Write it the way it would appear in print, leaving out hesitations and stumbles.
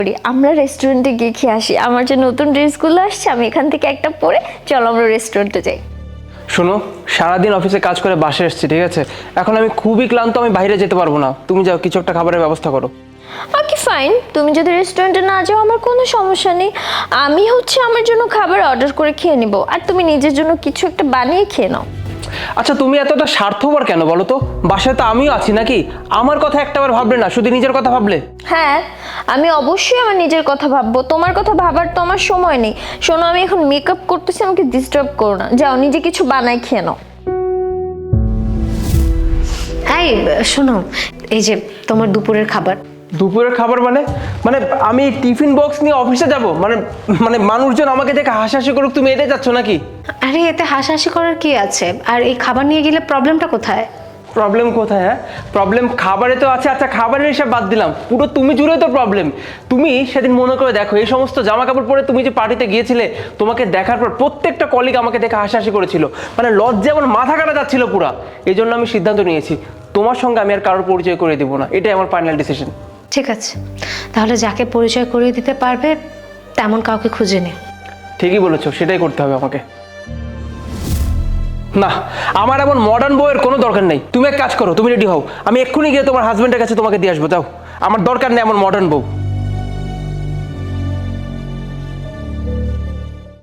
করি আমরা রেস্টুরেন্টে গিয়ে খেয়ে আসি। আমার যে নতুন ড্রেসগুলো আসছে আমি এখান থেকে একটা পরে চলো আমরা রেস্টুরেন্টে যাই। শোনো, সারাদিন অফিসে কাজ করে বাসে এসেছি, ঠিক আছে? এখন আমি খুবই ক্লান্ত, আমি বাইরে যেতে পারবো না। তুমি যাও, কিছু একটা খাবারের ব্যবস্থা করো। ওকে ফাইন, তুমি যদি রেস্টুরেন্টে না যাও আমার কোনো সমস্যা নেই। আমি আমার জন্য খাবার অর্ডার করে খেয়ে নিব, আর তুমি নিজের জন্য কিছু একটা বানিয়ে খেয়ে নাও। আচ্ছা, তুমি এতটা স্বার্থপর কেন বলো তো? বাসায় তো আমিও আছি নাকি? আমার কথা একটাবার ভাবলে না, শুধু নিজের কথা ভাবলে? হ্যাঁ, আমি অবশ্যই আমার নিজের কথা ভাববো, তোমার কথা ভাবার তো আমার সময় নেই। শোনো, আমি এখন মেকআপ করতেছি, আমাকে ডিস্টার্ব করো না। যাও নিজে কিছু বানাই খেয়ে নাও। এই শোনো, এই যে তোমার দুপুরের খাবার। দুপুরের খাবার মানে? মানে আমি টিফিন বক্স নিয়ে অফিসে যাব? মানে মানে মানুষজন আমাকে দেখে হাসাহাসি করুক, তুমি এটাই চাচ্ছ নাকি? আরে এতে হাসাহাসি করার কি আছে? আর এই খাবার নিয়ে গেলে প্রবলেমটা কোথায়? প্রবলেম কোথায়? হ্যাঁ, প্রবলেম খাবারে তো আছে। আচ্ছা, খাবারের হিসাব বাদ দিলাম, পুরো তুমি জুড়ে তো প্রবলেম। তুমি সেদিন মনে করে দেখো, এই সমস্ত জামা কাপড় পরে তুমি যে পার্টিতে গিয়েছিলে, তোমাকে দেখার পর প্রত্যেকটা কলিগ আমাকে দেখে হাসাহাসি করেছিল। মানে লজ্জা আমার মাথা কাটা যাচ্ছিল পুরা। এই জন্য আমি সিদ্ধান্ত নিয়েছি, তোমার সঙ্গে আমি আর কারোর পরিচয় করে দেবো না। এটাই আমার ফাইনাল ডিসিশন। ঠিক আছে, তাহলে যাকে পরিচয় করিয়ে দিতে পারবে তেমন কাউকে খুঁজে নে। ঠিকই বলেছো, সেটাই করতে হবে আমাকে। না, আমার এমন মডার্ন বউয়ের কোনো দরকার নেই। তুমি এক কাজ করো, তুমি রেডি হও, আমি এক্ষুনি গিয়ে তোমার হাজবেন্ডের কাছে তোমাকে দিয়ে আসবো। যাও, আমার দরকার নেই এমন মডার্ন বউ।